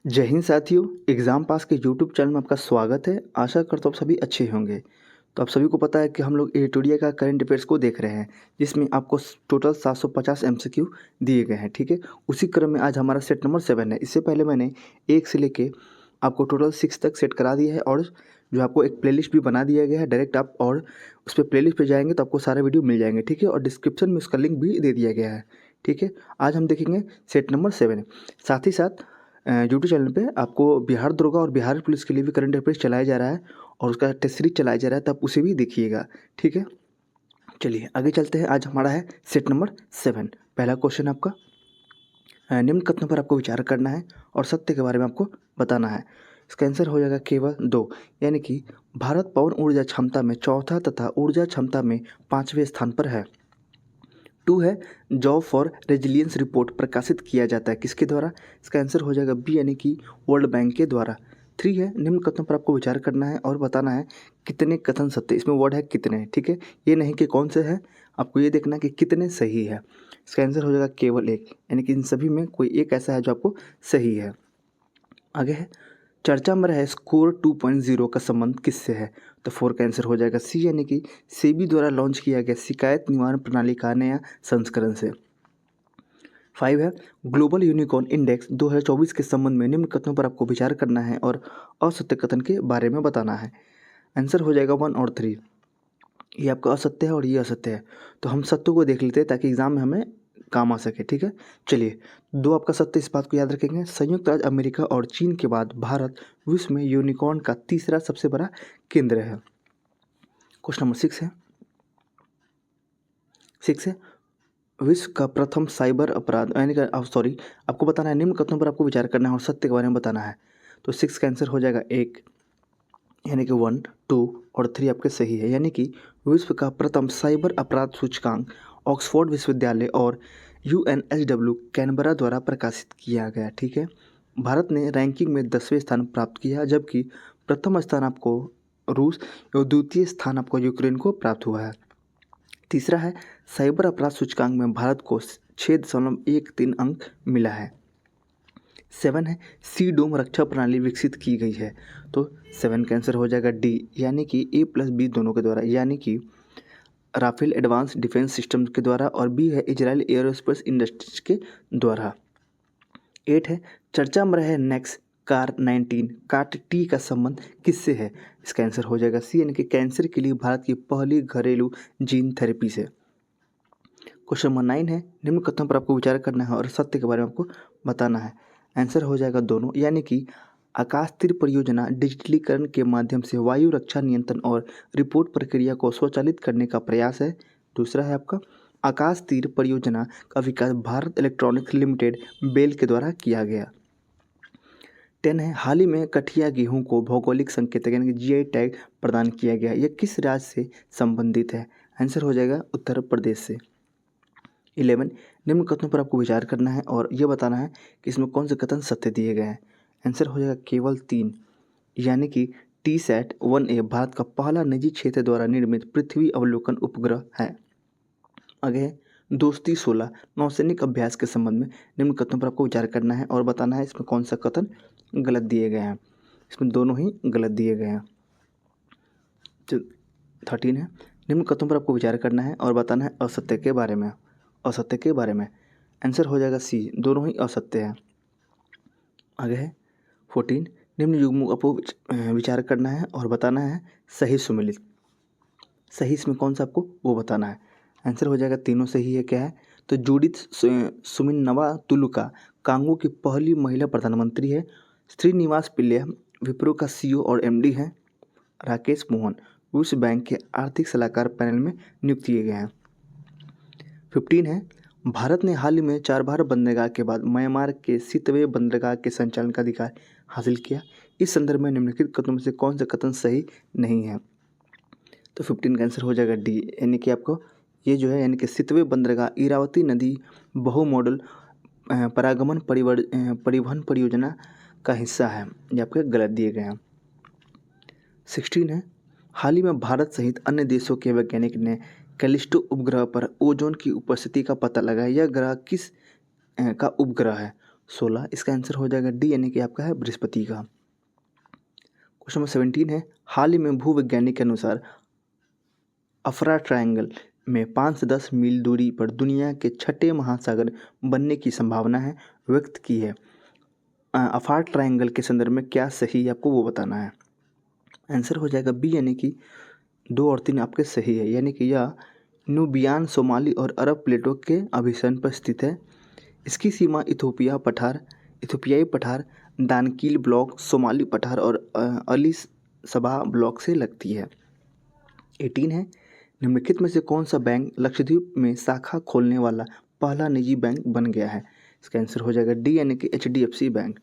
जय हिंद साथियों। Exam pass के यूट्यूब चैनल में आपका स्वागत है। आशा करता हूँ आप सभी अच्छे होंगे। तो आप सभी को पता है कि हम लोग एटोडिया का करंट अफेयर्स को देख रहे हैं, जिसमें आपको टोटल 750 एमसीक्यू दिए गए हैं। ठीक है, उसी क्रम में आज हमारा सेट नंबर 7 है। इससे पहले मैंने 1 से लेके आपको टोटल 6 तक सेट करा दिया है और जो आपको एक प्लेलिस्ट भी बना दिया गया है। डायरेक्ट आप और उस पर प्लेलिस्ट पे जाएंगे तो आपको सारे वीडियो मिल जाएंगे। ठीक है, और डिस्क्रिप्शन में उसका लिंक भी दे दिया गया है। ठीक है, आज हम देखेंगे सेट नंबर 7। साथ ही साथ यूट्यूब चैनल पे आपको बिहार दरोगा और बिहार पुलिस के लिए भी करंट अफेयर्स चलाया जा रहा है और उसका टेस्ट सीरीज चलाया जा रहा है, तो आप उसे भी देखिएगा। ठीक है, चलिए आगे चलते हैं। आज हमारा है सेट नंबर 7। पहला क्वेश्चन आपका, निम्न कथनों पर आपको विचार करना है और सत्य के बारे में आपको बताना है। इसका आंसर हो जाएगा केवल 2, यानी कि भारत पवन ऊर्जा क्षमता में चौथा तथा ऊर्जा क्षमता में 5वें स्थान पर है। 2 है, जॉब फॉर रेजिलियंस रिपोर्ट प्रकाशित किया जाता है किसके द्वारा? इसका आंसर हो जाएगा बी, यानी कि वर्ल्ड बैंक के द्वारा। 3 है, निम्न कथनों पर आपको विचार करना है और बताना है कितने कथन सत्य। इसमें वर्ड है कितने। ठीक है, ये नहीं कि कौन से है, आपको ये देखना है कि कितने सही है। इसका आंसर हो जाएगा केवल 1, यानी कि इन सभी में कोई एक ऐसा है जो आपको सही है। आगे है, चर्चा में रहे स्कोर 2.0 का संबंध किससे है? तो 4 का आंसर हो जाएगा सी, यानी कि सेबी द्वारा लॉन्च किया गया शिकायत निवारण प्रणाली का नया संस्करण से। 5 है, ग्लोबल यूनिकॉर्न इंडेक्स 2024 के संबंध में निम्न कथनों पर आपको विचार करना है और असत्य कथन के बारे में बताना है। आंसर हो जाएगा 1 और 3। ये आपका असत्य है और ये असत्य है, तो हम सत्य को देख लेते हैं ताकि एग्जाम में हमें काम आ सके। ठीक है, चलिए 2 आपका सत्य, इस बात को याद रखेंगे। संयुक्त राज्य अमेरिका और चीन के बाद भारत विश्व में यूनिकॉर्न का तीसरा सबसे बड़ा केंद्र है। क्वेश्चन नंबर 6 है, 6 है, विश्व का प्रथम साइबर अपराध, यानी कि सॉरी, आपको बताना है निम्न कथनों पर आपको विचार करना है और सत्य के बारे में बताना है। तो 6 का आंसर हो जाएगा 1, यानी कि 1, 2 और 3 आपके सही है। यानी कि विश्व का प्रथम साइबर अपराध सूचकांक ऑक्सफोर्ड विश्वविद्यालय और यूएनएसडब्ल्यू कैनबरा द्वारा प्रकाशित किया गया। ठीक है, भारत ने रैंकिंग में 10वें स्थान प्राप्त किया, जबकि प्रथम स्थान आपको रूस और द्वितीय स्थान आपको यूक्रेन को प्राप्त हुआ है। तीसरा है, साइबर अपराध सूचकांक में भारत को 6.13 अंक मिला है। 7 है, सी डोम रक्षा प्रणाली विकसित की गई है। तो 7 का आंसर हो जाएगा डी, यानी कि A+B दोनों के द्वारा, यानी कि राफेल एडवांस डिफेंस सिस्टम के द्वारा, और बी है इजराइल एयरोस्पेस इंडस्ट्रीज के द्वारा। 8 है, चर्चा में रहे नेक्स कार 19 काट टी का संबंध किससे है? इसका आंसर हो जाएगा सी, यानी कि कैंसर के लिए भारत की पहली घरेलू जीन थेरेपी से। क्वेश्चन नंबर 9 है, निम्न कथनों पर आपको विचार करना है और सत्य के बारे में आपको बताना है। आंसर हो जाएगा दोनों, यानी कि आकाश तीर परियोजना डिजिटलीकरण के माध्यम से वायु रक्षा नियंत्रण और रिपोर्ट प्रक्रिया को स्वचालित करने का प्रयास है। दूसरा है आपका, आकाश तीर परियोजना का विकास भारत इलेक्ट्रॉनिक्स लिमिटेड बेल के द्वारा किया गया। 10 है, हाल ही में कठिया गेहूं को भौगोलिक संकेतक यानी कि जीआई टैग प्रदान किया गया। यह किस राज्य से संबंधित है? आंसर हो जाएगा उत्तर प्रदेश से। 11, निम्न कथनों पर आपको विचार करना है और यह बताना है कि इसमें कौन से कथन सत्य दिए गए हैं। आंसर हो जाएगा केवल 3, यानी कि TSAT-1A भारत का पहला निजी क्षेत्र द्वारा निर्मित पृथ्वी अवलोकन उपग्रह है। आगे है, दोस्ती 16 नौसैनिक अभ्यास के संबंध में निम्न कथनों पर आपको विचार करना है और बताना है इसमें कौन सा कथन गलत दिए गए हैं। इसमें दोनों ही गलत दिए गए हैं। 13 है, निम्न कथनों पर आपको विचार करना है और बताना है असत्य के बारे में। असत्य के बारे में आंसर हो जाएगा सी, दोनों ही असत्य है। आगे है 14, निम्न युग्मों आपको विचार करना है और बताना है सही सुमेलित। सही इसमें कौन सा आपको वो बताना है। आंसर हो जाएगा तीनों सही है। क्या है? तो जूडिथ सुमिनवा तुलुका कांगो की पहली महिला प्रधानमंत्री है। श्रीनिवास पिल्ले विप्रो का CEO और MD हैं। राकेश मोहन विश्व बैंक के आर्थिक सलाहकार पैनल में नियुक्त किए गए हैं। 15 है, भारत ने हाल ही में चाबहार बंदरगाह के बाद म्यांमार के सितवे बंदरगाह के संचालन का अधिकार हासिल किया। इस संदर्भ में निम्नलिखित कथनों में से कौन सा कथन सही नहीं है? तो 15 का आंसर हो जाएगा डी, यानी कि आपको ये जो है, यानी कि सितवे बंदरगाह इरावती नदी बहु मॉडल परिवहन परियोजना का हिस्सा है। ये आपके गलत दिए गए हैं। 16 है, हाल ही में भारत सहित अन्य देशों के वैज्ञानिक ने कैलिस्टो उपग्रह पर ओजोन की उपस्थिति का पता लगाया। यह ग्रह किस का उपग्रह है? 16। इसका आंसर हो जाएगा डी यानी कि आपका है बृहस्पति का। क्वेश्चन नंबर 17 है, हाल ही में भूवैज्ञानिक के अनुसार अफ्रा ट्रायंगल में 5 से 10 मील दूरी पर दुनिया के छठे महासागर बनने की संभावना है व्यक्त की है। अफार ट्रायंगल के संदर्भ में क्या सही है आपको वो बताना है। आंसर हो जाएगा बी यानी कि 2 और 3 आपके सही है, यानी कि यह न्यूबियान, सोमाली और अरब प्लेटों के अभिसरण पर स्थित है। इसकी सीमा इथोपियाई पठार, दानकील ब्लॉक, सोमाली पठार और अली सबा ब्लॉक से लगती है। 18 है, निम्नलिखित में से कौन सा बैंक लक्षद्वीप में शाखा खोलने वाला पहला निजी बैंक बन गया है। इसका आंसर हो जाएगा डी यानी कि HDFC बैंक।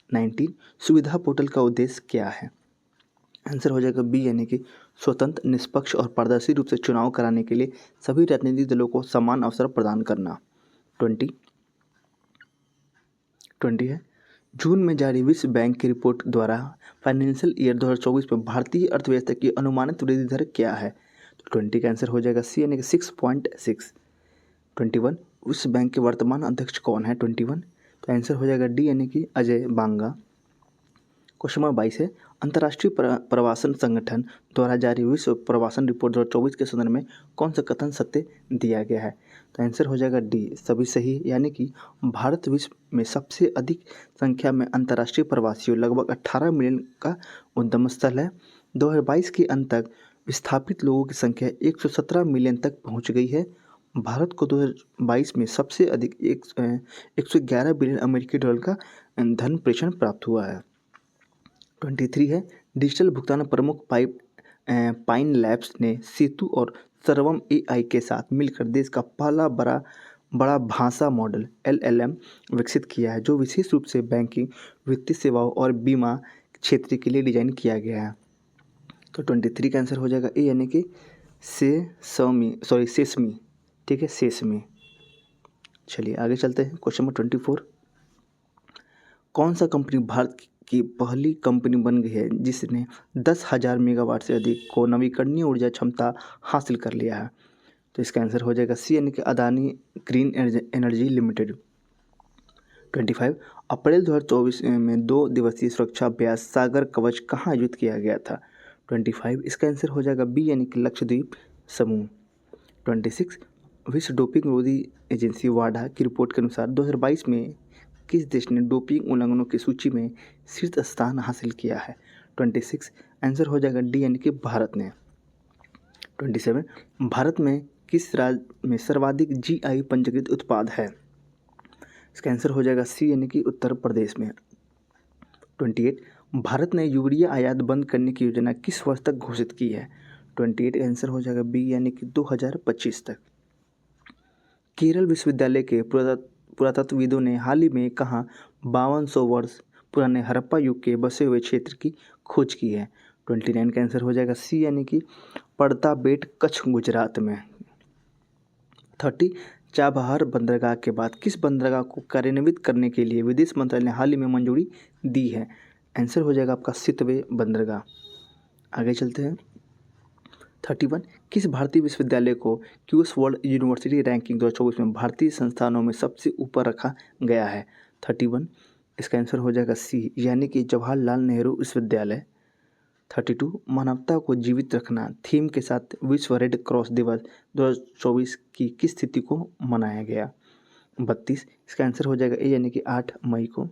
19, सुविधा पोर्टल का उद्देश्य क्या है। आंसर हो जाएगा बी यानी कि स्वतंत्र, निष्पक्ष और पारदर्शी रूप से चुनाव कराने के लिए सभी राजनीतिक दलों को समान अवसर प्रदान करना। 20 है, जून में जारी विश्व बैंक की रिपोर्ट द्वारा फाइनेंशियल ईयर 2024 में भारतीय अर्थव्यवस्था की अनुमानित वृद्धि दर क्या है। तो 20 का आंसर हो जाएगा सी यानी कि 6.6। 21, विश्व बैंक के वर्तमान अध्यक्ष कौन है। 21, तो आंसर हो जाएगा डी यानी कि अजय बांगा। क्वेश्चन नंबर 22 है, अंतर्राष्ट्रीय प्रवासन संगठन द्वारा जारी विश्व प्रवासन रिपोर्ट 2024 के संदर्भ में कौन सा कथन सत्य दिया गया है। तो आंसर हो जाएगा डी, सभी सही, यानी कि भारत विश्व में सबसे अधिक संख्या में अंतर्राष्ट्रीय प्रवासियों लगभग 18 मिलियन का उद्गम स्थल है। 2022 के अंत तक विस्थापित लोगों की संख्या 117 मिलियन तक पहुंच गई है। भारत को 2022 में सबसे अधिक 111 बिलियन अमेरिकी डॉलर का धन प्रेषण प्राप्त हुआ है। 23 है, डिजिटल भुगतान प्रमुख पाइन लैब्स ने सेतु और सर्वम AI के साथ मिलकर देश का पहला बड़ा भाषा मॉडल LLM विकसित किया है, जो विशेष रूप से बैंकिंग, वित्तीय सेवाओं और बीमा क्षेत्र के लिए डिजाइन किया गया है। तो 23 का आंसर हो जाएगा ए यानी कि सेसमी। ठीक है, सेसमी। चलिए आगे चलते हैं। क्वेश्चन नंबर 24, कौन सा कंपनी भारत की पहली कंपनी बन गई है जिसने 10,000 मेगावाट से अधिक को नवीकरणीय ऊर्जा क्षमता हासिल कर लिया है। तो इसका आंसर हो जाएगा सी यानी कि अदानी ग्रीन एनर्जी लिमिटेड। 25, अप्रैल 2024 में 2 दिवसीय सुरक्षा अभ्यास सागर कवच कहाँ आयोजित किया गया था। 25, इसका आंसर हो जाएगा बी यानी कि लक्षद्वीप समूह। 26, विश्व डोपिंग विरोधी एजेंसी वाडा की रिपोर्ट के अनुसार 2022 में किस देश ने डोपिंग उल्लंघनों की सूची में शीर्ष स्थान हासिल किया है। 26, आंसर हो जाएगा डी यानी कि भारत ने। 27, भारत में किस राज्य में सर्वाधिक GI पंजीकृत उत्पाद है। इसका आंसर हो जाएगा सी यानी कि उत्तर प्रदेश में। 28, भारत ने यूरिया आयात बंद करने की योजना किस वर्ष तक घोषित की है। 28 का आंसर हो जाएगा बी यानी कि 2025 तक। केरल विश्वविद्यालय के पुरातत्वविदों ने हाल ही में कहाँ 5200 वर्ष पुराने हड़प्पा युग के बसे हुए क्षेत्र की खोज की है। 29 का आंसर हो जाएगा सी यानी कि पड़ता बेट, कच्छ, गुजरात में। 30, चाबहार बंदरगाह के बाद किस बंदरगाह को कार्यान्वित करने के लिए विदेश मंत्रालय ने हाल ही में मंजूरी दी है। आंसर हो जाएगा आपका सितवे बंदरगाह। आगे चलते हैं। 31, किस भारतीय विश्वविद्यालय को क्यूएस वर्ल्ड यूनिवर्सिटी रैंकिंग 2024 में भारतीय संस्थानों में सबसे ऊपर रखा गया है। 31, इसका आंसर हो जाएगा सी यानी कि जवाहरलाल नेहरू विश्वविद्यालय। 32, मानवता को जीवित रखना थीम के साथ विश्व रेड क्रॉस दिवस 2024 की किस तिथि को मनाया गया। 32, इसका आंसर हो जाएगा ए यानी कि 8 मई को।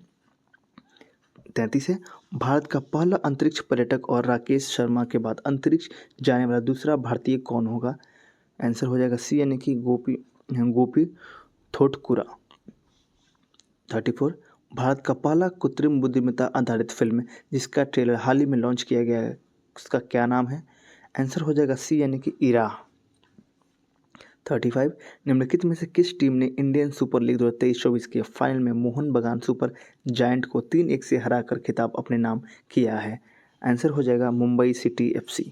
33 है, भारत का पहला अंतरिक्ष पर्यटक और राकेश शर्मा के बाद अंतरिक्ष जाने वाला दूसरा भारतीय कौन होगा। आंसर हो जाएगा सी यानी कि गोपी थोटकुरा। 34, भारत का पहला कृत्रिम बुद्धिमत्ता आधारित फिल्म जिसका ट्रेलर हाल ही में लॉन्च किया गया है उसका क्या नाम है। आंसर हो जाएगा सी यानी कि इरा। 35, निम्नलिखित में से किस टीम ने इंडियन सुपर लीग 2023-24 के फाइनल में मोहन बगान सुपर जायंट को 3-1 से हराकर खिताब अपने नाम किया है। आंसर हो जाएगा Mumbai city FC।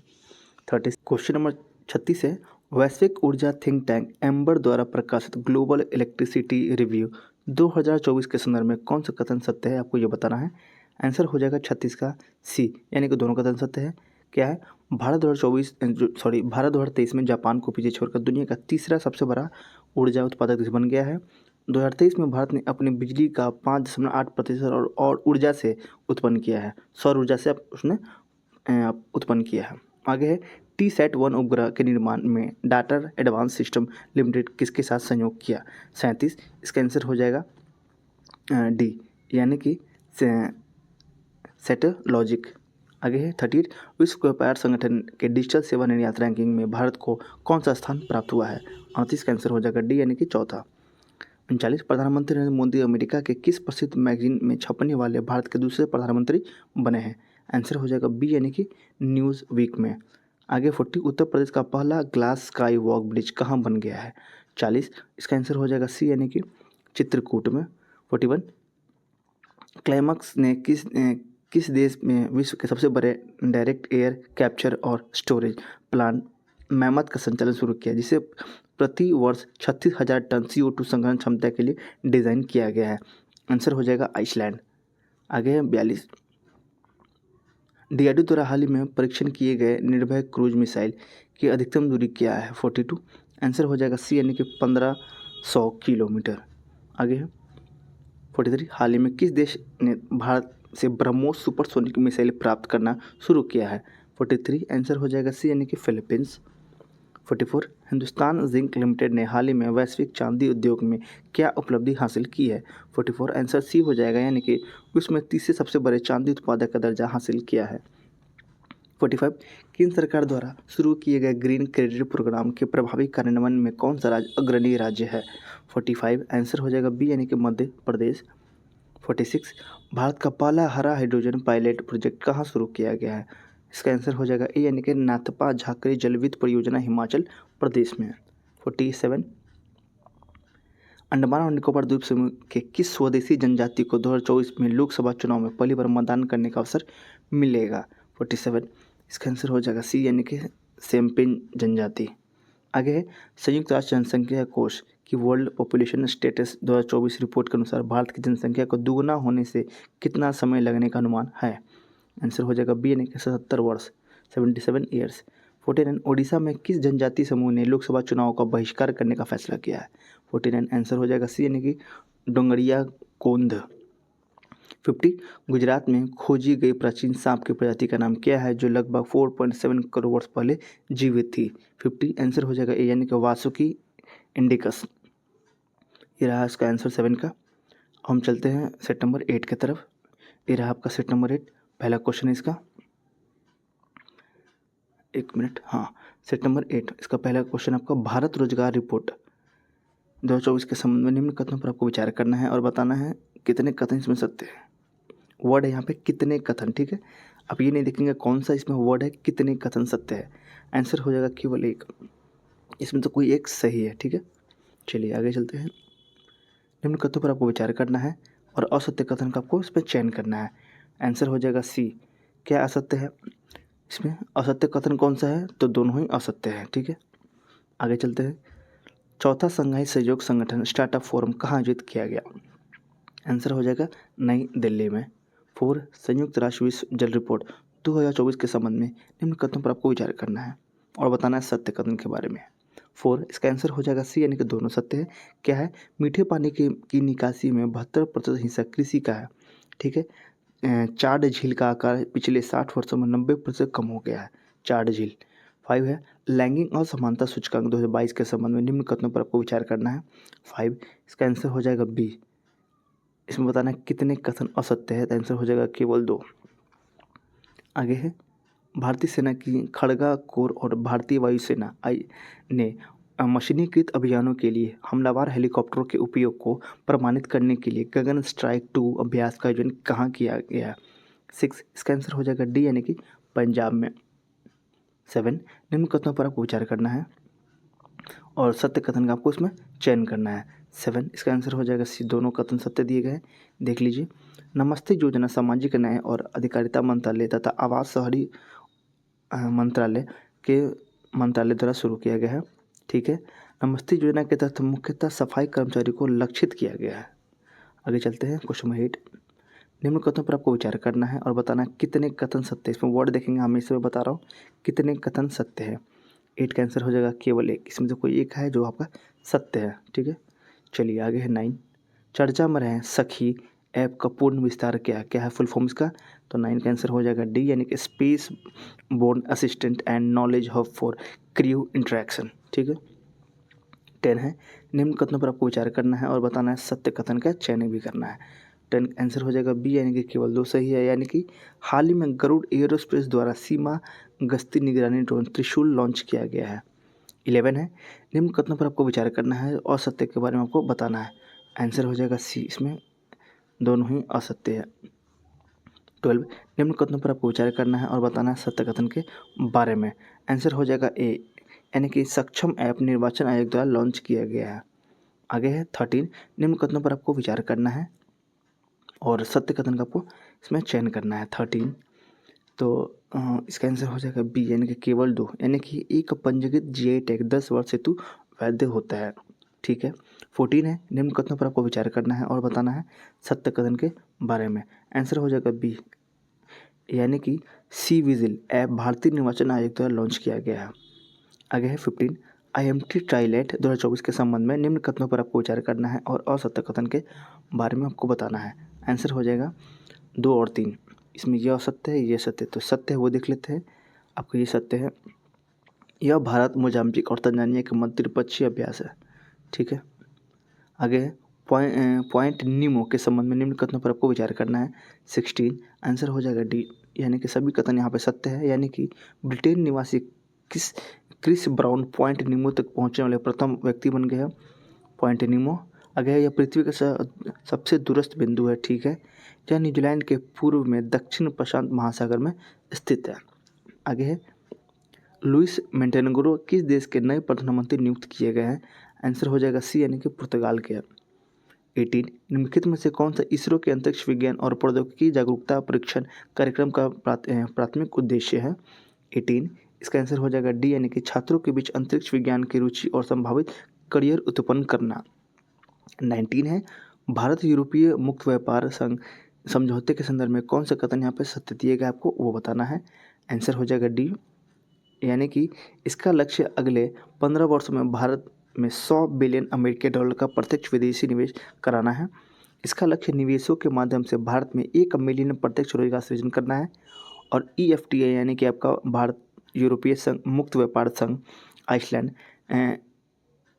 30, question number 36 है, वैश्विक ऊर्जा थिंक टैंक एम्बर द्वारा प्रकाशित ग्लोबल इलेक्ट्रिसिटी रिव्यू 2024 के संदर्भ में कौन सा कथन सत्य है आपको ये बताना है। आंसर हो जाएगा 36 का सी यानी कि दोनों कथन सत्य है। क्या है, भारत 2023 में जापान को पीछे छोड़कर दुनिया का तीसरा सबसे बड़ा ऊर्जा उत्पादक देश बन गया है। 2023 में भारत ने अपनी बिजली का 5.8% और ऊर्जा से उत्पन्न किया है, सौर ऊर्जा से उसने उत्पन्न किया है। आगे है TSAT-1 उपग्रह के निर्माण में डाटा एडवांस सिस्टम लिमिटेड किसके साथ सहयोग किया? 37। इसका आंसर हो जाएगा डी, यानी कि सेटलॉजिक। आगे है 38। विश्व व्यापार संगठन के डिजिटल सेवा निर्यात रैंकिंग में भारत को कौन सा स्थान प्राप्त हुआ है? 38 का आंसर हो जाएगा डी, यानी कि चौथा। 39। प्रधानमंत्री नरेंद्र मोदी अमेरिका के किस प्रसिद्ध मैगजीन में छपने वाले भारत के दूसरे प्रधानमंत्री बने हैं? आंसर हो जाएगा बी, यानी कि न्यूज़ वीक में। आगे 40। उत्तर प्रदेश का पहला ग्लास स्काई वॉक ब्रिज कहाँ बन गया है? 40। इसका आंसर हो जाएगा सी, यानी कि चित्रकूट में। 41। क्लाइमैक्स ने किस देश में विश्व के सबसे बड़े डायरेक्ट एयर कैप्चर और स्टोरेज प्लांट मैमथ का संचालन शुरू किया, जिसे प्रति वर्ष 36,000 टन CO2 संग्रहण क्षमता के लिए डिज़ाइन किया गया है? आंसर हो जाएगा आइसलैंड। आगे है 42। DRDO द्वारा हाल ही में परीक्षण किए गए निर्भय क्रूज मिसाइल की अधिकतम दूरी क्या है? 42। आंसर हो जाएगा सी, यानी कि 1500 किलोमीटर। आगे है 43। हाल ही में किस देश ने भारत से ब्रह्मोस सुपरसोनिक मिसाइल प्राप्त करना शुरू किया है? 43। आंसर हो जाएगा सी, यानी कि फिलीपींस। 44। हिंदुस्तान जिंक लिमिटेड ने हाल ही में वैश्विक चांदी उद्योग में क्या उपलब्धि हासिल की है? 44। आंसर सी हो जाएगा, यानी कि विश्व में तीसरे सबसे बड़े चांदी उत्पादक का दर्जा हासिल किया है। 45। केंद्र सरकार द्वारा शुरू किए गए ग्रीन क्रेडिट प्रोग्राम के प्रभावी कार्यान्वयन में कौन सा राज्य अग्रणी राज्य है? 45। आंसर हो जाएगा बी, यानी कि मध्य प्रदेश। 46। भारत का पहला हरा हाइड्रोजन पायलट प्रोजेक्ट कहाँ शुरू किया गया है? इसका आंसर हो जाएगा ए, यानी कि नाथपा झाकरी जलविद्युत परियोजना हिमाचल प्रदेश में। 47। अंडमान और निकोबार द्वीप समूह के किस स्वदेशी जनजाति को 2024 में लोकसभा चुनाव में पहली बार मतदान करने का अवसर मिलेगा? 47। इसका आंसर हो जाएगा सी, यानी कि सेम्पिन जनजाति। आगे है संयुक्त राष्ट्र जनसंख्या कोष की वर्ल्ड पॉपुलेशन स्टेटस 2024 रिपोर्ट के अनुसार भारत की जनसंख्या को दुगुना होने से कितना समय लगने का अनुमान है? आंसर हो जाएगा बी, यानी कि 77 वर्ष, 77 ईयर्स। 49। ओडिशा में किस जनजाति समूह ने लोकसभा चुनाव का बहिष्कार करने का फैसला किया है? 49। आंसर हो जाएगा सी, यानी कि डोंगरिया कोंध। 50। गुजरात में खोजी गई प्राचीन सांप की प्रजाति का नाम क्या है, जो लगभग 4.7 करोड़ वर्ष पहले जीवित थी? 50। आंसर हो जाएगा ए, यानी कि वासुकी इंडिकस। ये रहा इसका आंसर 7 का। हम चलते हैं सेट नंबर 8 की तरफ। ये रहा आपका सेट नंबर 8। पहला क्वेश्चन है इसका, एक मिनट, हाँ, सेट नंबर 8 इसका पहला क्वेश्चन आपका भारत रोजगार रिपोर्ट 2024 के संबंध में निम्न कथनों पर आपको विचार करना है और बताना है कितने कथन इसमें सत्य है। वर्ड है यहाँ पे कितने कथन, ठीक है। आप ये नहीं देखेंगे कौन सा इसमें वर्ड है, कितने कथन सत्य है। आंसर हो जाएगा केवल एक, इसमें तो कोई एक सही है, ठीक है। चलिए आगे चलते हैं। निम्न कथनों पर आपको विचार करना है और असत्य कथन का आपको इस पर चयन करना है। आंसर हो जाएगा सी। क्या असत्य है इसमें? असत्य कथन कौन सा है? तो दोनों ही असत्य है, ठीक है। आगे चलते हैं। चौथा संघाई सहयोग संगठन स्टार्टअप फोरम कहाँ आयोजित किया गया? आंसर हो जाएगा नई दिल्ली में। 4। संयुक्त राष्ट्र विश्व जल रिपोर्ट 2024 के संबंध में निम्न कथनों पर आपको विचार करना है और बताना है सत्य कथन के बारे में। 4। इसका आंसर हो जाएगा सी, यानी कि दोनों सत्य है। क्या है? मीठे पानी की निकासी में 72% हिस्सा कृषि का है, ठीक है। चाड झील का आकार पिछले 60 वर्षों में 90% कम हो गया है, चाड झील। 5 है लैंगिक असमानता सूचकांक 2022 के संबंध में निम्न कथनों पर आपको विचार करना है। 5। इसका आंसर हो जाएगा बी। इसमें बताना है कितने कथन असत्य है, तो आंसर हो जाएगा केवल 2। आगे है भारतीय सेना की खड़गा कोर और भारतीय वायुसेना ने मशीनीकृत अभियानों के लिए हमलावर हेलीकॉप्टरों के उपयोग को प्रमाणित करने के लिए गगन स्ट्राइक 2 अभ्यास का आयोजन कहाँ किया गया? 6। इसका आंसर हो जाएगा डी, यानी कि पंजाब में। 7। निम्न कथनों पर आपको विचार करना है और सत्य कथन का आपको इसमें चयन करना है। 7। इसका आंसर हो जाएगा सी, दोनों कथन सत्य दिए गए हैं। देख लीजिए। नमस्ते योजना सामाजिक न्याय और अधिकारिता मंत्रालय तथा आवास शहरी मंत्रालय द्वारा शुरू किया गया है, ठीक है। नमस्ते योजना के तहत मुख्यतः सफाई कर्मचारी को लक्षित किया गया है। आगे चलते हैं क्वेश्चन नंबर 8। निम्न कथनों पर आपको विचार करना है और बताना है कितने कथन सत्य है। इसमें वर्ड देखेंगे, हमेशा मैं बता रहा हूँ कितने कथन सत्य है। 8 का आंसर हो जाएगा केवल एक, इसमें से कोई एक है जो आपका सत्य है, ठीक है। चलिए आगे है 9। चर्चा में रहे सखी ऐप का पूर्ण विस्तार क्या है फुल फॉर्म इसका? तो 9 का आंसर हो जाएगा डी, यानी कि space borne assistant and knowledge hub for crew interaction. ठीक है। 10 है, निम्न कथनों पर आपको विचार करना है और बताना है सत्य कथन का चयन भी करना है। 10 आंसर हो जाएगा बी, यानी कि केवल 2 सही है, यानी कि हाल ही में गरुड़ एयरोस्पेस द्वारा सीमा गश्ती निगरानी ड्रोन त्रिशूल लॉन्च किया गया है। 11 है, निम्न कथनों पर आपको विचार करना है और सत्य के बारे में आपको बताना है। आंसर हो जाएगा सी, इसमें दोनों ही असत्य है। 12, निम्न कथनों पर आपको विचार करना है और बताना है सत्य कथन के बारे में। आंसर हो जाएगा ए, यानी कि सक्षम ऐप निर्वाचन आयोग द्वारा लॉन्च किया गया है। आगे है 13, निम्न कथनों पर आपको विचार करना है और सत्य कथन का आपको इसमें चयन करना है। 13 तो इसका आंसर हो जाएगा बी, यानी कि केवल 2, यानी कि एक पंजीकृत जीआई टैग 10 वर्ष हेतु वैध होता है। ठीक है। 14 है, निम्न कथनों पर आपको विचार करना है और बताना है सत्य कथन के बारे में। आंसर हो जाएगा बी, यानी कि सी विजिल ऐप भारतीय निर्वाचन आयोग द्वारा लॉन्च किया गया है। आगे है 15, IMT ट्राइलेट 2024 के संबंध में निम्न कथनों पर आपको विचार करना है और असत्य कथन के बारे में आपको बताना है। आंसर हो जाएगा 2 और 3, इसमें यह असत्य है, ये सत्य है। तो सत्य है वो देख लेते हैं। आपको ये सत्य है, यह भारत, मोजाम्बिक और तंजानिया के मध्य द्विपक्षीय अभ्यास है। ठीक है। आगे है पॉइंट नीमो के संबंध में निम्न कथनों पर आपको विचार करना है। 16 आंसर हो जाएगा डी, यानी कि सभी कथन यहाँ पे सत्य है, यानी कि ब्रिटेन निवासी क्रिस ब्राउन पॉइंट नीमो तक पहुँचने वाले प्रथम व्यक्ति बन गए हैं। पॉइंट नीमो आगे है, यह पृथ्वी का सबसे दूरस्थ बिंदु है। ठीक है। यह न्यूजीलैंड के पूर्व में दक्षिण प्रशांत महासागर में स्थित है। आगे है लुइस मेंटेनेग्रो किस देश के नए प्रधानमंत्री नियुक्त किए गए हैं? आंसर हो जाएगा सी, यानी कि पुर्तगाल के। 18 निम्नलिखित में से कौन सा इसरो के अंतरिक्ष विज्ञान और प्रौद्योगिकी जागरूकता परीक्षण कार्यक्रम का प्राथमिक उद्देश्य है? 18 इसका आंसर हो जाएगा डी, यानी कि छात्रों के बीच अंतरिक्ष विज्ञान की रुचि और संभावित करियर उत्पन्न करना। 19 है, भारत यूरोपीय मुक्त व्यापार संघ समझौते के संदर्भ में कौन सा कथन यहाँ पे सत्य दिया गया आपको वो बताना है। आंसर हो जाएगा डी, यानी कि इसका लक्ष्य अगले 15 वर्षों में भारत में 100 बिलियन अमेरिकी डॉलर का प्रत्यक्ष विदेशी निवेश कराना है। इसका लक्ष्य निवेशों के माध्यम से भारत में 1 मिलियन प्रत्यक्ष रोजगार सृजन करना है। और EFTA यानी कि आपका भारत यूरोपीय संघ मुक्त व्यापार संघ आइसलैंड,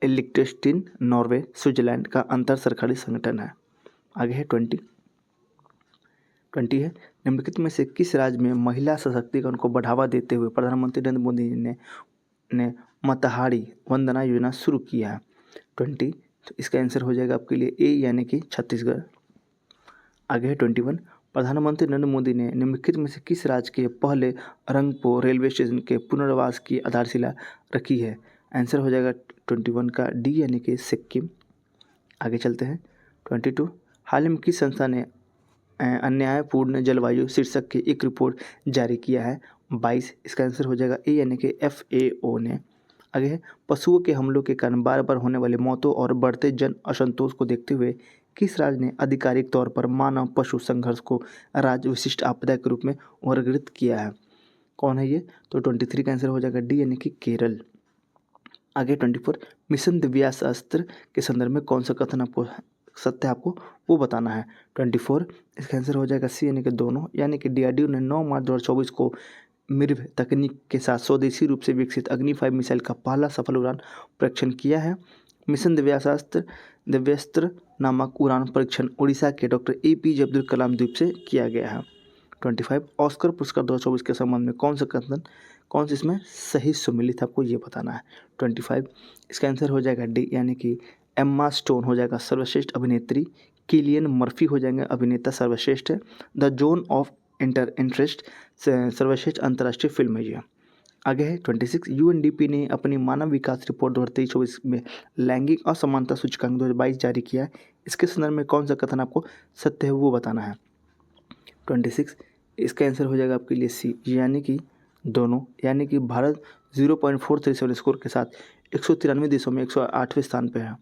लिechtenstein, नॉर्वे, स्विट्जरलैंड का अंतर सरकारी संगठन है। आगे है 20 है, निम्नलिखित में से किस राज्य में महिला सशक्तिकरण को बढ़ावा देते हुए प्रधानमंत्री नरेंद्र मोदी ने मतहारी वंदना योजना शुरू किया है? 20 तो इसका आंसर हो जाएगा आपके लिए ए, यानी कि छत्तीसगढ़। आगे है 21, प्रधानमंत्री नरेंद्र मोदी ने निम्नलिखित में से किस राज्य के पहले रंगपो रेलवे स्टेशन के पुनर्वास की आधारशिला रखी है? आंसर हो जाएगा 21 का डी, यानी कि सिक्किम। आगे चलते हैं 22, हाल ही में किस संस्था ने अन्यायपूर्ण जलवायु शीर्षक की एक रिपोर्ट जारी किया है? 22 इसका आंसर हो जाएगा ए, यानी कि FAO ने। आगे है, पशुओं के हमलों के कारण बार बार होने वाली मौतों और बढ़ते जन असंतोष को देखते हुए किस राज्य ने आधिकारिक तौर पर मानव पशु संघर्ष को राज्य विशिष्ट आपदा के रूप में वर्गीकृत किया है? कौन है ये? तो 23 का आंसर हो जाएगा डी, यानी कि केरल। आगे 24, मिशन दिव्यास्त्र के संदर्भ में कौन सा कथन आपको सत्य है आपको वो बताना है। 24 इसका आंसर हो जाएगा सी, यानी कि दोनों, यानी कि DRDO ने 9 मार्च 2024 को मिर्व तकनीक के साथ स्वदेशी रूप से विकसित अग्नि 5 मिसाइल का पहला सफल उड़ान परीक्षण किया है। मिशन दिव्यास्त्र नामक उड़ान परीक्षण उड़ीसा के डॉक्टर APJ अब्दुल कलाम द्वीप से किया गया है। 25 ऑस्कर पुरस्कार 2024 के संबंध में कौन सा इसमें सही सुमिलित आपको ये बताना है। 25 इसका आंसर हो जाएगा डी, यानी कि एम्मा स्टोन हो जाएगा सर्वश्रेष्ठ अभिनेत्री, किलियन मर्फी हो जाएंगे अभिनेता सर्वश्रेष्ठ है, द जोन ऑफ इंटरेस्ट सर्वश्रेष्ठ अंतर्राष्ट्रीय फिल्म है ये। आगे है 26, UNDP ने अपनी मानव विकास रिपोर्ट 2023-24 में लैंगिक असमानता सूचकांक 2022 जारी किया है। इसके संदर्भ में कौन सा कथन आपको सत्य है वो बताना है। 26 इसका आंसर हो जाएगा आपके लिए सी, यानी कि दोनों, यानी कि भारत 0.437 स्कोर के साथ 193 देशों में 108वें स्थान पर है।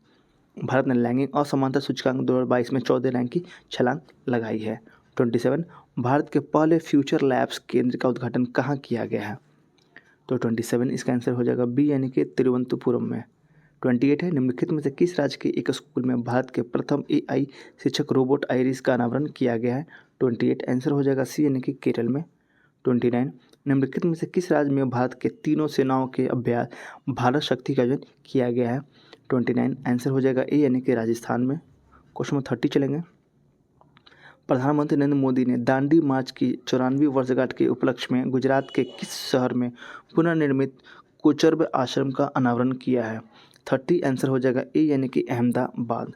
भारत ने लैंगिक असमानता सूचकांक 2022 में 14 रैंक की छलांग लगाई है। 27 भारत के पहले फ्यूचर लैब्स केंद्र का उद्घाटन कहाँ किया गया है? तो 27 इसका आंसर हो जाएगा बी, यानी कि तिरुवनंतपुरम में। 28 है, निम्नलिखित में से किस राज्य के एक स्कूल में भारत के प्रथम AI शिक्षक रोबोट आइरिस का अनावरण किया गया है? 28 आंसर हो जाएगा सी यानी कि केरल में। 29 निम्नलिखित में से किस राज्य में भारत के तीनों सेनाओं के अभ्यास भारत शक्ति का आयोजन किया गया है? 29 आंसर हो जाएगा ए यानी कि राजस्थान में। क्वेश्चन नंबर 30 चलेंगे। प्रधानमंत्री नरेंद्र मोदी ने दांडी मार्च की 94वीं वर्षगांठ के उपलक्ष्य में गुजरात के किस शहर में पुनर्निर्मित कोचरब आश्रम का अनावरण किया है? 30 आंसर हो जाएगा ए यानी कि अहमदाबाद।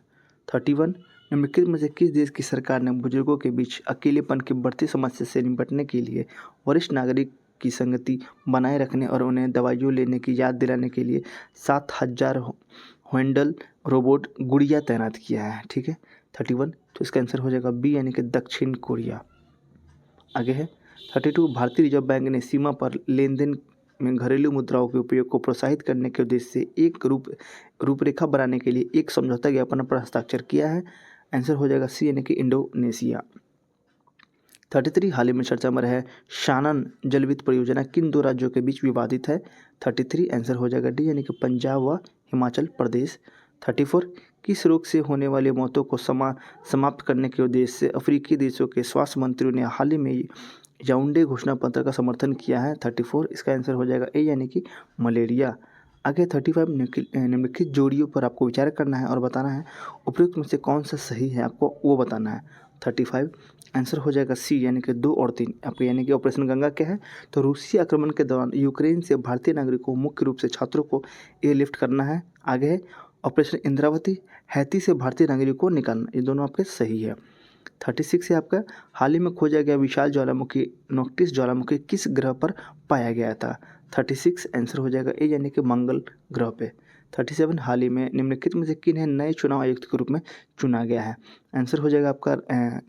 31 निम्नलिखित में से किस देश की सरकार ने बुजुर्गों के बीच अकेलेपन की बढ़ती समस्या से निपटने के लिए वरिष्ठ नागरिक की संगति बनाए रखने और उन्हें दवाइयों लेने की याद दिलाने के लिए 7000 हैंडल रोबोट गुड़िया तैनात किया है? ठीक है 31, तो इसका आंसर हो जाएगा बी यानी कि दक्षिण कोरिया। आगे है 32, भारतीय रिजर्व बैंक ने सीमा पर लेन देन में घरेलू मुद्राओं के उपयोग को प्रोत्साहित करने के उद्देश्य से एक रूपरेखा बनाने के लिए एक समझौता ज्ञापन पर हस्ताक्षर किया है? आंसर हो जाएगा सी यानी कि इंडोनेशिया। 33, हाल ही में चर्चा में है शानन जलविद्युत परियोजना किन दो राज्यों के बीच विवादित है? 33 आंसर हो जाएगा डी यानी कि पंजाब व हिमाचल प्रदेश। 34, किस रोग से होने वाली मौतों को समाप्त करने के उद्देश्य से अफ्रीकी देशों के स्वास्थ्य मंत्रियों ने हाल ही में याओंडे घोषणा पत्र का समर्थन किया है? 34, इसका आंसर हो जाएगा ए यानी कि मलेरिया। आगे 35, निम्नलिखित जोड़ियों पर आपको विचार करना है और बताना है उपयुक्त में से कौन सा सही है, आपको वो बताना है। 35 आंसर हो जाएगा सी यानी कि 2 और 3 आपको, यानी कि ऑपरेशन गंगा क्या है? तो रूसी आक्रमण के दौरान यूक्रेन से भारतीय नागरिकों मुख्य रूप से छात्रों को एयरलिफ्ट करना है। आगे है ऑपरेशन इंद्रावती, हैती से भारतीय नागरिकों को निकालना, ये दोनों आपके सही है। 36 है आपका, हाल ही में खोजा गया विशाल ज्वालामुखी नोक्टिस ज्वालामुखी किस ग्रह पर पाया गया था? 36 आंसर हो जाएगा ए यानी कि मंगल ग्रह पे। 37, हाल ही में निम्नलिखित में से किन्हें नए चुनाव आयुक्त के रूप में चुना गया है? आंसर हो जाएगा आपका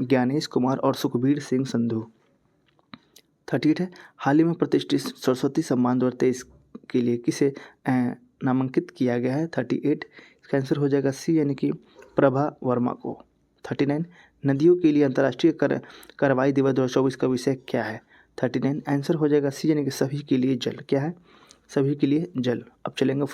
ज्ञानेश कुमार और सुखबीर सिंह संधू। 38 है, हाल ही में प्रतिष्ठित सरस्वती सम्मान 2023 के लिए किसे नामांकित किया गया है? 38, इसका आंसर हो जाएगा सी यानी कि प्रभा वर्मा को। 39, नदियों के लिए अंतर्राष्ट्रीय कार्रवाई दिवस 2024 का विषय क्या है? 39 आंसर हो जाएगा सी यानी कि सभी के लिए जल। क्या है? सभी के लिए जल। अब चलेंगे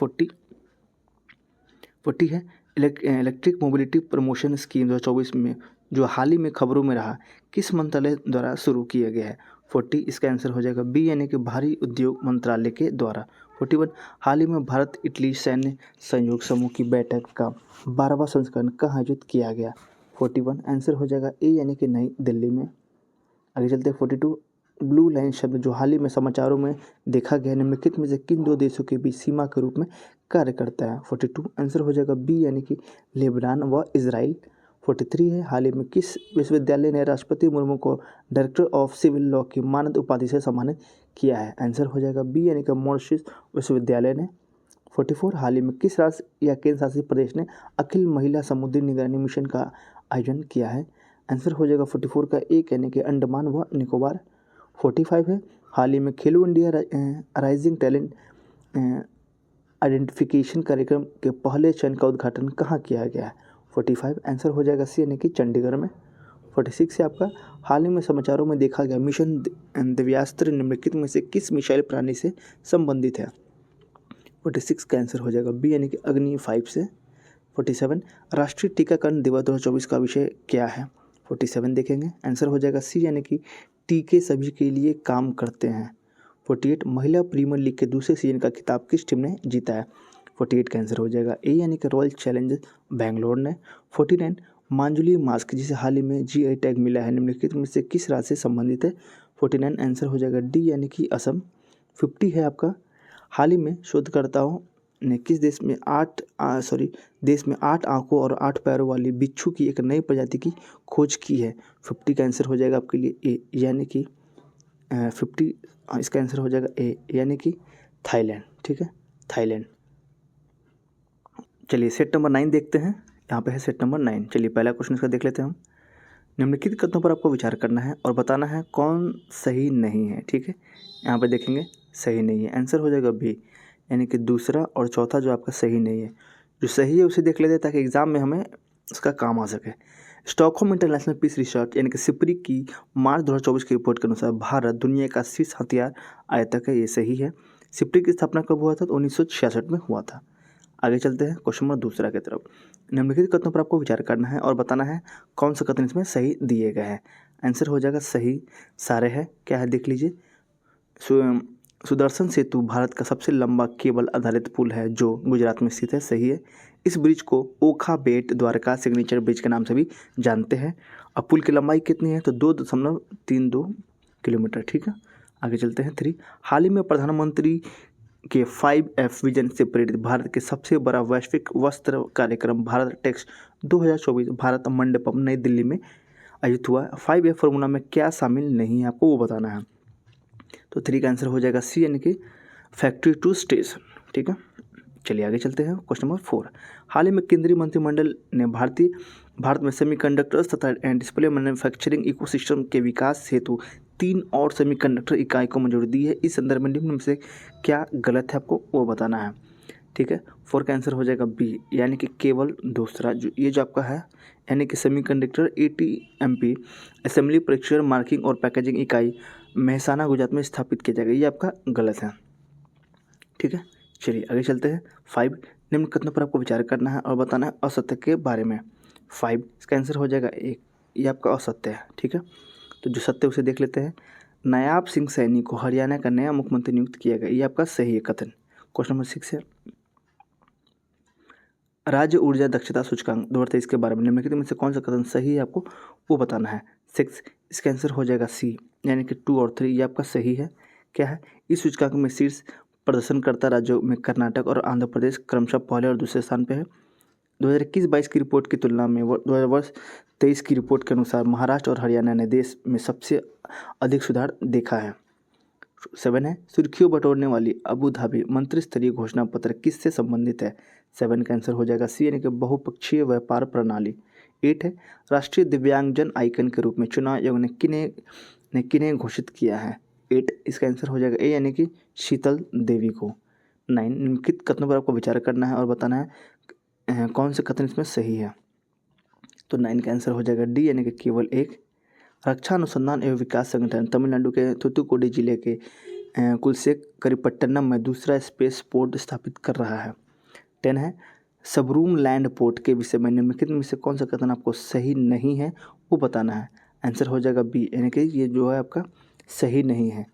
40 है, इलेक्ट्रिक मोबिलिटी प्रमोशन स्कीम 2024 में जो हाल ही में खबरों में रहा किस मंत्रालय द्वारा शुरू किया गया है? 40, इसका आंसर हो जाएगा बी यानी कि भारी उद्योग मंत्रालय के द्वारा। 41, हाल ही में भारत इटली सैन्य सहयोग समूह की बैठक का 12वां संस्करण कहाँ आयोजित किया गया? 41 आंसर हो जाएगा ए यानी कि नई दिल्ली में। आगे चलते हैं 42, ब्लू लाइन शब्द जो हाल ही में समाचारों में देखा गया निम्नलिखित में से किन दो देशों के बीच सीमा के रूप में कार्य करता है? 42 आंसर हो जाएगा बी यानी कि लेबनान व इजराइल। 43 है, हाल ही में किस विश्वविद्यालय ने राष्ट्रपति मुर्मू को डायरेक्टर ऑफ सिविल लॉ की मानद उपाधि से सम्मानित किया है? आंसर हो जाएगा बी यानी कि मॉरिशस विश्वविद्यालय ने। 44, हाल ही में किस राज्य या केंद्र शासित प्रदेश ने अखिल महिला समुद्री निगरानी मिशन का आयोजन किया है? आंसर हो जाएगा 44 का एक यानी कि अंडमान व निकोबार। 45 है, हाल ही में खेलो इंडिया राइजिंग टैलेंट आइडेंटिफिकेशन कार्यक्रम के पहले चरण का उद्घाटन कहाँ किया गया है? 45 आंसर हो जाएगा सी यानी कि चंडीगढ़ में। 46 है आपका, हाल ही में समाचारों में देखा गया मिशन दिव्यास्त्र निम्नलिखित में से किस मिसाइल प्रणाली से संबंधित है? 46 का आंसर हो जाएगा बी यानी कि अग्नि 5 से। 47, राष्ट्रीय टीकाकरण दिवस 2024 का विषय क्या है? 47 देखेंगे, आंसर हो जाएगा सी यानी कि टीके सभी के लिए काम करते हैं। 48, महिला प्रीमियर लीग के दूसरे सीजन का खिताब किस टीम ने जीता है? 48 का आंसर हो जाएगा ए यानी कि रॉयल चैलेंजर्स बैंगलोर ने। 49, मांजुली मास्क जिसे हाल ही में GI टैग मिला है निम्नलिखित में से किस राज्य से संबंधित है? 49 आंसर हो जाएगा डी यानी कि असम। 50 है आपका, हाल ही में शोधकर्ताओं ने किस देश में 8 आंखों और 8 पैरों वाली बिच्छू की एक नई प्रजाति की खोज की है? 50 का आंसर हो जाएगा आपके लिए ए यानी कि 50, इसका आंसर हो जाएगा ए यानी कि थाईलैंड। ठीक है, थाईलैंड। चलिए सेट नंबर 9 देखते हैं, यहाँ पे है सेट नंबर 9। चलिए पहला क्वेश्चन इसका देख लेते हैं हम। निम्नलिखित कथनों पर आपको विचार करना है और बताना है कौन सही नहीं है। ठीक है, यहाँ पे देखेंगे सही नहीं है, आंसर हो जाएगा बी यानी कि दूसरा और चौथा जो आपका सही नहीं है। जो सही है उसे देख लेते हैं ताकि एग्जाम में हमें उसका काम आ सके। स्टॉकहोम इंटरनेशनल पीस रिसर्च यानी कि सिप्री की मार्च 2024 की रिपोर्ट के अनुसार भारत दुनिया का शीर्ष हथियार आयातक है, ये सही है। सिप्री की स्थापना कब हुआ था? तो 1966 में हुआ था। आगे चलते हैं क्वेश्चन नंबर दूसरा की तरफ। निम्नलिखित कथनों पर आपको विचार करना है और बताना है कौन सा कथन इसमें सही दिए गए हैं। आंसर हो जाएगा सही सारे है। क्या है देख लीजिए। सुदर्शन सेतु भारत का सबसे लंबा केबल आधारित पुल है जो गुजरात में स्थित है। सही है। इस ब्रिज को ओखा बेट द्वारका सिग्नेचर ब्रिज के नाम से भी जानते हैं। अब पुल की लंबाई कितनी है तो 2.32 किलोमीटर। ठीक है, आगे चलते हैं 3। हाल ही में प्रधानमंत्री के 5F विजन से प्रेरित भारत के सबसे बड़ा वैश्विक वस्त्र कार्यक्रम भारत टेक्स 2024 भारत मंडपम नई दिल्ली में आयोजित हुआ। 5F फॉर्मूला में क्या शामिल नहीं है आपको वो बताना है। तो 3 का आंसर हो जाएगा सी यानी कि फैक्ट्री टू स्टेशन। ठीक है, चलिए आगे चलते हैं क्वेश्चन नंबर 4। हाल ही में केंद्रीय मंत्रिमंडल ने भारत में सेमीकंडक्टर्स तथा डिस्प्ले मैन्युफैक्चरिंग इकोसिस्टम के विकास हेतु 3 और सेमीकंडक्टर इकाई को मंजूरी दी है। इस संदर्भ में निम्न में से क्या गलत है आपको वो बताना है। ठीक है, 4 का आंसर हो जाएगा बी यानी कि केवल दूसरा जो आपका है यानी कि सेमीकंडक्टर ATMP असेंबली परीक्षण मार्किंग और पैकेजिंग इकाई मेहसाना गुजरात में स्थापित किया जाएगा, ये आपका गलत है। ठीक है, चलिए आगे चलते हैं 5। निम्न कथनों पर आपको विचार करना है और बताना है असत्य के बारे में। 5 इसका आंसर हो जाएगा 1, ये आपका असत्य है। ठीक है, तो जो सत्य उसे देख लेते हैं। नायाब सिंह सैनी को हरियाणा का नया मुख्यमंत्री नियुक्त किया गया, ये आपका सही है कथन। क्वेश्चन नंबर 6 है राज्य ऊर्जा दक्षता सूचकांक 2023 के बारे में निम्नलिखित में से कौन सा कथन सही है आपको वो बताना है। 6 इसका आंसर हो जाएगा सी यानी कि 2 और 3, ये आपका सही है। क्या है, इस सूचकांक में शीर्ष प्रदर्शनकर्ता राज्यों में कर्नाटक और आंध्र प्रदेश क्रमशः पहले और दूसरे स्थान पे है। 2021-22 की रिपोर्ट की तुलना में 2023 की रिपोर्ट के अनुसार महाराष्ट्र और हरियाणा ने देश में सबसे अधिक सुधार देखा है। 7 है सुर्खियों बटोरने वाली अबू धाबी मंत्रिस्तरीय घोषणा पत्र किससे संबंधित है। 7 का आंसर हो जाएगा सी यानी कि बहुपक्षीय व्यापार प्रणाली। 8 है राष्ट्रीय दिव्यांगजन आइकन के रूप में चुनाव आयोग ने किन्हें घोषित किया है। 8 इसका आंसर हो जाएगा ए यानी कि शीतल देवी को। 9 निम्नलिखित कथनों पर आपको विचार करना है और बताना है कौन से कथन इसमें सही है। तो 9 का आंसर हो जाएगा डी यानी कि केवल 1। रक्षा अनुसंधान एवं विकास संगठन तमिलनाडु के थूथुकुडी जिले के कुलसेकरीपट्टनम में दूसरा स्पेस पोर्ट स्थापित कर रहा है। 10 है सबरूम लैंड पोर्ट के विषय में निम्नलिखित में से कौन सा कथन आपको सही नहीं है वो बताना है। आंसर हो जाएगा बी यानी कि ये जो है आपका सही नहीं है।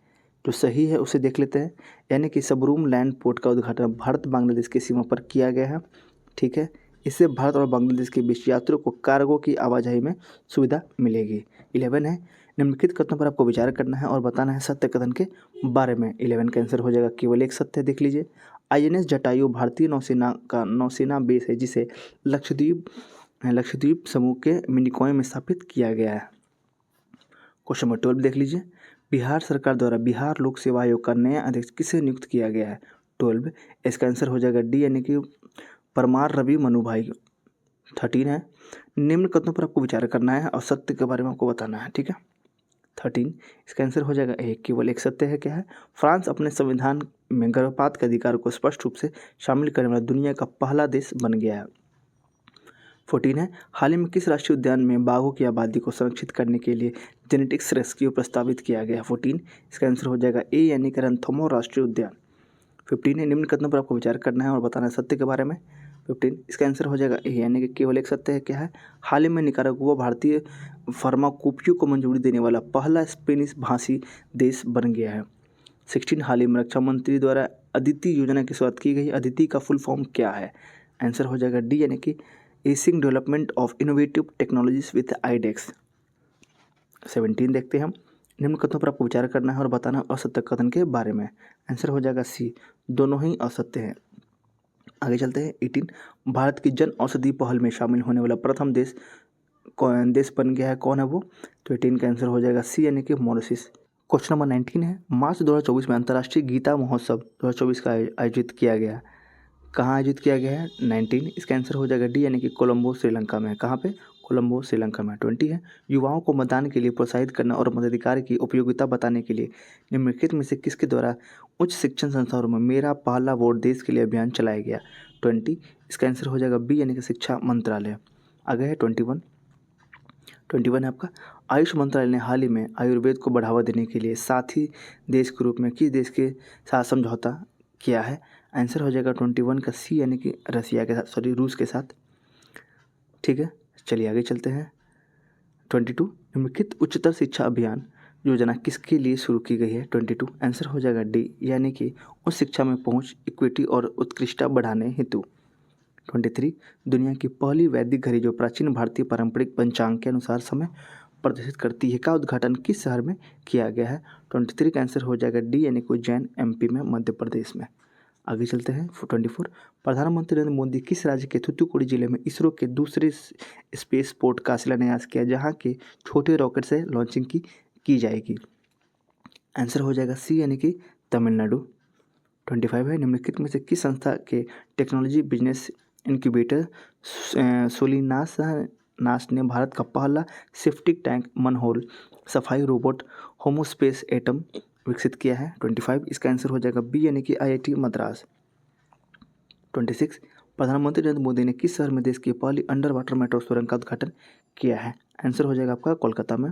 जो सही है उसे देख लेते हैं। यानी कि सबरूम लैंड पोर्ट का उद्घाटन भारत बांग्लादेश की सीमा पर किया गया है। ठीक है, इससे भारत और बांग्लादेश के बीच यात्रियों को कार्गो की आवाजाही में सुविधा मिलेगी। 11 है निम्नलिखित कथनों पर आपको विचार करना है और बताना है सत्य कथन के बारे में। 11 का आंसर हो जाएगा केवल एक सत्य। देख लीजिए INS जटायु भारतीय नौसेना का नौसेना बेस है जिसे लक्षद्वीप समूह के मिनिकॉय में स्थापित किया गया है। क्वेश्चन नंबर 12 देख लीजिए बिहार सरकार द्वारा बिहार लोक सेवा आयोग का नया अध्यक्ष किसे नियुक्त किया गया है। 12 इसका आंसर हो जाएगा डी यानी कि परमार रवि मनुभाई। 13 है निम्न कथनों पर आपको विचार करना है और सत्य के बारे में आपको बताना है। ठीक है, 13 इसका आंसर हो जाएगा ए केवल एक सत्य है। क्या है, फ्रांस अपने संविधान में गर्भपात के अधिकार को स्पष्ट रूप से शामिल करने वाला दुनिया का पहला देश बन गया है। 14 है हाल ही में किस राष्ट्रीय उद्यान में बाघों की आबादी को संरक्षित करने के लिए जेनेटिक्स रेस्क्यू प्रस्तावित किया गया है। 14 इसका आंसर हो जाएगा ए यानी कि रणथंभौर राष्ट्रीय उद्यान। 15 है निम्न कथनों पर आपको विचार करना है और बताना है सत्य के बारे में। 15 इसका आंसर हो जाएगा ए यानी कि केवल एक सत्य है। क्या है, हाल ही में निकारागुआ भारतीय फार्माकोपियो को मंजूरी देने वाला पहला स्पेनिश भाषी देश बन गया है। 16 हाल ही में रक्षा मंत्री द्वारा अदिति योजना की शुरुआत की गई। अदिति का फुल फॉर्म क्या है। आंसर हो जाएगा डी यानी कि acing development of innovative technologies with iDEX. 17 देखते हैं हम निम्न कथनों पर आपको विचार करना है और बताना है असत्य कथन के बारे में। आंसर हो जाएगा सी दोनों ही असत्य हैं। आगे चलते हैं 18 भारत की जन औषधि पहल में शामिल होने वाला प्रथम देश बन गया है, कौन है वो। तो 18 का आंसर हो जाएगा सी यानी कि मॉरिशस। क्वेश्चन नंबर 19 है मार्च 2024 में अंतर्राष्ट्रीय गीता महोत्सव 2024 का आयोजित किया गया। कहाँ आयोजित किया गया है। 19 इसका आंसर हो जाएगा डी यानी कि कोलंबो श्रीलंका में। कहाँ पे, कोलंबो श्रीलंका में। 20 है युवाओं को मतदान के लिए प्रोत्साहित करना और मताधिकार की उपयोगिता बताने के लिए निम्नलिखित में से किसके द्वारा उच्च शिक्षण संस्थानों में मेरा पहला वोट देश के लिए अभियान चलाया गया। 20 इसका आंसर हो जाएगा बी यानी कि शिक्षा मंत्रालय। आगे है 21 है आपका आयुष मंत्रालय ने हाल ही में आयुर्वेद को बढ़ावा देने के लिए साथी देश के रूप में किस देश के साथ समझौता किया है। आंसर हो जाएगा 21 का सी यानी कि रसिया के साथ, सॉरी रूस के साथ। ठीक है, चलिए आगे चलते हैं। 22 निम्नलिखित उच्चतर शिक्षा अभियान योजना किसके लिए शुरू की गई है? 22 आंसर हो जाएगा डी यानी कि उच्च शिक्षा में पहुंच, इक्विटी और उत्कृष्टता बढ़ाने हेतु। 23 दुनिया की पहली वैदिक घड़ी जो प्राचीन भारतीय पारंपरिक पंचांग के अनुसार समय प्रदर्शित करती है का उद्घाटन किस शहर में किया गया है? 23 का आंसर हो जाएगा डी यानी कि उज्जैन एमपी में, मध्य प्रदेश में। आगे चलते हैं। 24 प्रधानमंत्री नरेंद्र मोदी किस राज्य के थूथुकुडी जिले में इसरो के दूसरे स्पेस पोर्ट का शिलान्यास किया जहां के छोटे रॉकेट से लॉन्चिंग की जाएगी? आंसर हो जाएगा सी यानी कि तमिलनाडु। 25 है निम्नलिखित में से किस संस्था के टेक्नोलॉजी बिजनेस इनक्यूबेटर सोलिनास नास ने भारत का पहला सेप्टिक टैंक मनहोल सफाई रोबोट होमोस्पेस एटम विकसित किया है? 25 इसका आंसर हो जाएगा बी यानी कि आईआईटी मद्रास। 26 प्रधानमंत्री नरेंद्र मोदी ने किस शहर में देश की पहली अंडर वाटर मेट्रो सुरंग का उद्घाटन किया है? आंसर हो जाएगा आपका कोलकाता में।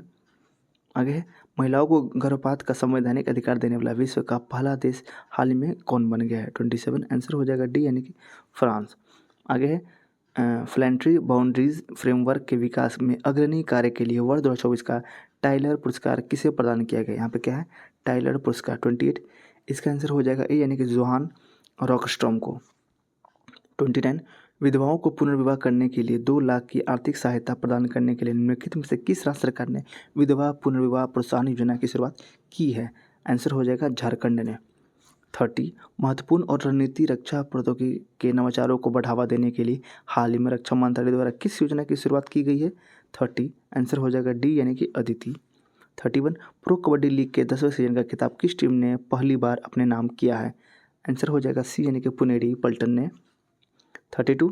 आगे है महिलाओं को गर्भपात का संवैधानिक अधिकार देने वाला विश्व का पहला देश हाल ही में कौन बन गया है? 27 आंसर हो जाएगा डी यानी कि फ्रांस। आगे है प्लानिटरी बाउंड्रीज फ्रेमवर्क के विकास में अग्रणी कार्य के लिए वर्ष 2024 का टाइलर पुरस्कार किसे प्रदान किया गया? यहाँ पे क्या है? टाइलर पुरस्कार। 28 इसका आंसर हो जाएगा ए यानी कि जोहान रॉकस्ट्रॉम को। 29 विधवाओं को पुनर्विवाह करने के लिए 2 लाख की आर्थिक सहायता प्रदान करने के लिए निम्नलिखित में से किस राज्य सरकार ने विधवा पुनर्विवाह प्रोत्साहन योजना की शुरुआत की है? आंसर हो जाएगा झारखंड ने। 30 महत्वपूर्ण और रणनीति रक्षा प्रौद्योगिकी के नवाचारों को बढ़ावा देने के लिए हाल ही में रक्षा मंत्रालय द्वारा किस योजना की शुरुआत की गई है? 30 आंसर हो जाएगा डी यानी कि अदिति। 31 प्रो कबड्डी लीग के 10वें सीजन का खिताब किस टीम ने पहली बार अपने नाम किया है? आंसर हो जाएगा सी यानी कि पुनेरी पल्टन ने। 32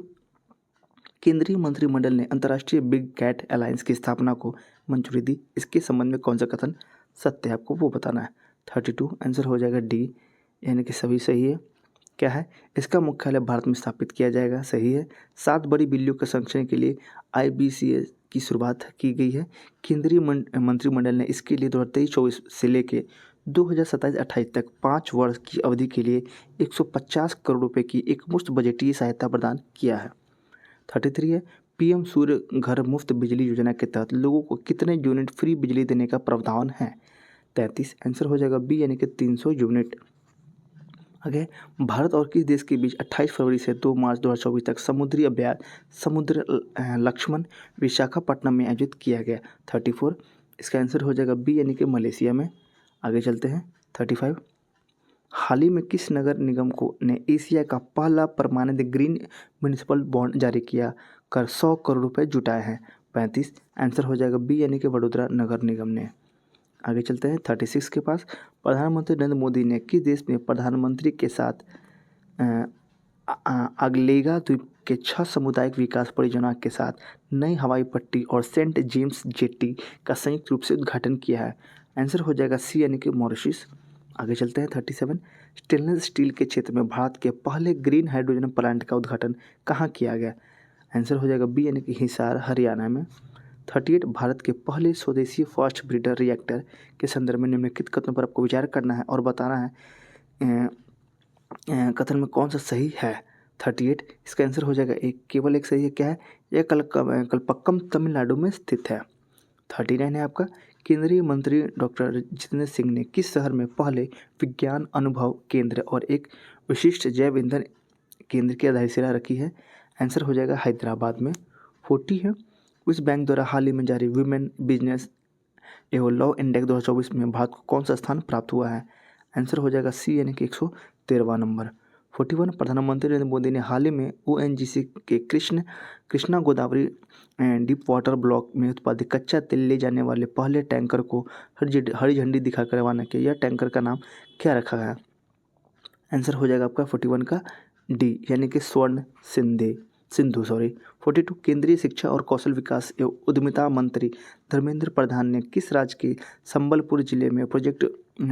केंद्रीय मंत्रिमंडल ने अंतर्राष्ट्रीय बिग कैट अलायंस की स्थापना को मंजूरी दी, इसके संबंध में कौन सा कथन सत्य है आपको वो बताना है। 32 आंसर हो जाएगा डी यानी कि सभी सही है। क्या है? इसका मुख्यालय भारत में स्थापित किया जाएगा, सही है। 7 बड़ी बिल्लियों के संरक्षण के लिए IBCS की शुरुआत की गई है। केंद्रीय मंत्रिमंडल ने इसके लिए 2023-24 से लेकर 2027-28 तक 5 वर्ष की अवधि के लिए 150 करोड़ रुपए की एक मुफ्त बजटीय सहायता प्रदान किया है। 33 है PM सूर्य घर मुफ्त बिजली योजना के तहत लोगों को कितने यूनिट फ्री बिजली देने का प्रावधान है? 33 आंसर हो जाएगा बी यानी कि 300 यूनिट। आगे भारत और किस देश के बीच 28 फरवरी से 2 मार्च 2024 तक समुद्री अभ्यास समुद्र लक्ष्मण विशाखापट्टनम में आयोजित किया गया? 34 इसका आंसर हो जाएगा बी यानी कि मलेशिया में। आगे चलते हैं। 35 हाल ही में किस नगर निगम को ने एशिया का पहला परमानेंट ग्रीन म्यूनिसिपल बॉन्ड जारी किया कर 100 करोड़ रुपए जुटाए हैं? 35 आंसर हो जाएगा बी यानी कि वडोदरा नगर निगम ने। आगे चलते हैं 36 के पास। प्रधानमंत्री नरेंद्र मोदी ने किस देश में प्रधानमंत्री के साथ अगलेगा द्वीप के 6 सामुदायिक विकास परियोजना के साथ नई हवाई पट्टी और सेंट जेम्स जेट्टी का संयुक्त रूप से उद्घाटन किया है? आंसर हो जाएगा सी यानी कि मॉरिशस। आगे चलते हैं 37 स्टेनलेस स्टील के क्षेत्र में भारत के पहले ग्रीन हाइड्रोजन प्लांट का उद्घाटन कहाँ किया गया? आंसर हो जाएगा बी यानी कि हिसार हरियाणा में। 38 भारत के पहले स्वदेशी फास्ट ब्रीडर रिएक्टर के संदर्भ में निम्नलिखित कथनों पर आपको विचार करना है और बताना है कथन में कौन सा सही है। 38 इसका आंसर हो जाएगा एक, केवल एक सही है। क्या है? यह कलपक्कम तमिलनाडु में स्थित है। 39 है आपका केंद्रीय मंत्री डॉक्टर जितेंद्र सिंह ने किस शहर में पहले विज्ञान अनुभव केंद्र और एक विशिष्ट जैव ईंधन केंद्र की आधारशिला रखी है? आंसर हो जाएगा हैदराबाद में। 40 है विश्व बैंक द्वारा हाल ही में जारी वुमेन बिजनेस एवं लॉ इंडेक्स 2024 में भारत को कौन सा स्थान प्राप्त हुआ है? आंसर हो जाएगा सी यानी कि 113वां नंबर। 41 प्रधानमंत्री नरेंद्र मोदी ने हाल ही में ONGC के Krishna Godavari deep water block में उत्पादित कच्चा तेल ले जाने वाले पहले टैंकर को हरी झंडी दिखाकर रवाना किया। यह टैंकर का नाम क्या रखा गया? आंसर हो जाएगा आपका 41 का डी यानी कि स्वर्ण सिंधु 42 केंद्रीय शिक्षा और कौशल विकास एवं उद्यमिता मंत्री धर्मेंद्र प्रधान ने किस राज्य के संबलपुर जिले में प्रोजेक्ट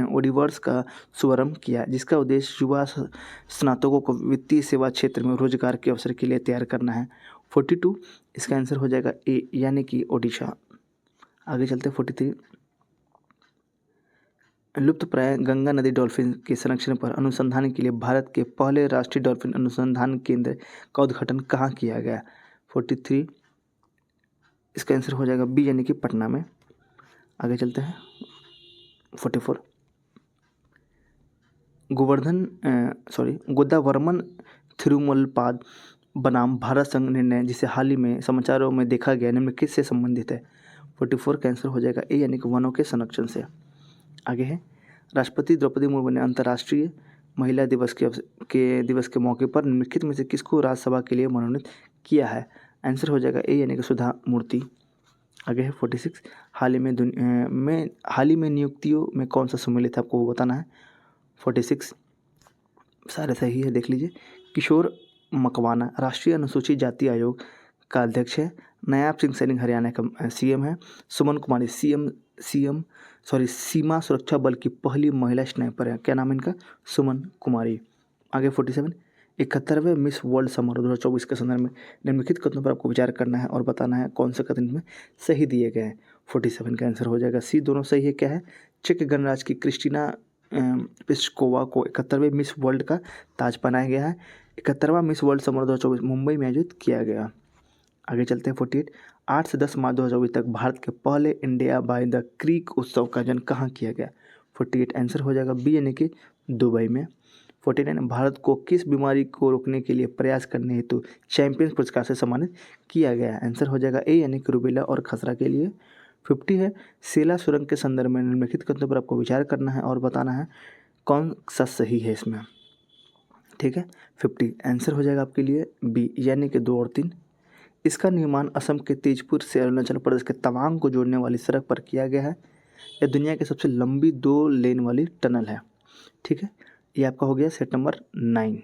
ओडिवर्स का शुभारंभ किया जिसका उद्देश्य युवा स्नातकों को वित्तीय सेवा क्षेत्र में रोजगार के अवसर के लिए तैयार करना है? 42 इसका आंसर हो जाएगा ए यानी कि ओडिशा। आगे चलते 43 लुप्तप्राय गंगा नदी डॉल्फिन के संरक्षण पर अनुसंधान के लिए भारत के पहले राष्ट्रीय डॉल्फिन अनुसंधान केंद्र का उद्घाटन कहाँ किया गया? 43, इसका आंसर हो जाएगा बी यानी कि पटना में। आगे चलते हैं 44, गोदावर्मन थिरुमलपाद बनाम भारत संघ निर्णय जिसे हाल ही में समाचारों में देखा गया निम्नलिखित से संबंधित है? 44 का आंसर हो जाएगा ए यानी कि वनों के संरक्षण से। आगे है, राष्ट्रपति द्रौपदी मुर्मू ने अंतर्राष्ट्रीय महिला दिवस के मौके पर निम्नलिखित में से किसको राज्यसभा के लिए मनोनीत किया है? आंसर हो जाएगा ए यानी कि सुधा मूर्ति। आगे है 46, हाल ही में नियुक्तियों में कौन सा सम्मिलित है, आपको वो बताना है। 46 सारे सही है, देख लीजिए। किशोर मकवाना राष्ट्रीय अनुसूचित जाति आयोग का अध्यक्ष है। नायाब सिंह सैनी हरियाणा का सीएम है। सुमन कुमारी सीमा सुरक्षा बल की पहली महिला स्नाइपर है। क्या नाम है इनका? सुमन कुमारी। आगे 47, 71वें मिस वर्ल्ड समारोह 2024 के संदर्भ में निम्नलिखित कथनों पर आपको विचार करना है और बताना है कौन से कथन में सही दिए गए हैं। 47 का आंसर हो जाएगा सी, दोनों सही है। क्या है? चेक गणराज्य की क्रिस्टीना पिस्कोवा को 71वें मिस वर्ल्ड का ताज पहनाया गया है। 71वां मिस वर्ल्ड समारोह 2024 मुंबई में आयोजित किया गया। आगे चलते हैं 48, 8 से 10 मार्च 2024 तक भारत के पहले इंडिया बाय द क्रीक उत्सव का आयोजन कहाँ किया गया? 48 आंसर हो जाएगा बी यानी कि दुबई में। 49, भारत को किस बीमारी को रोकने के लिए प्रयास करने हेतु चैंपियंस पुरस्कार से सम्मानित किया गया? आंसर हो जाएगा ए यानी कि रूबेला और खसरा के लिए। 50 है, सेला सुरंग के संदर्भ में निम्नलिखित कथनों पर आपको विचार करना है और बताना है कौन सा सही है इसमें। ठीक है, 50 आंसर हो जाएगा आपके लिए बी यानी कि 2 और 3। इसका निर्माण असम के तेजपुर से अरुणाचल प्रदेश के तवांग को जोड़ने वाली सड़क पर किया गया है। यह दुनिया की सबसे लंबी 2 लेन वाली टनल है। ठीक है, ये आपका हो गया सेट नंबर 9।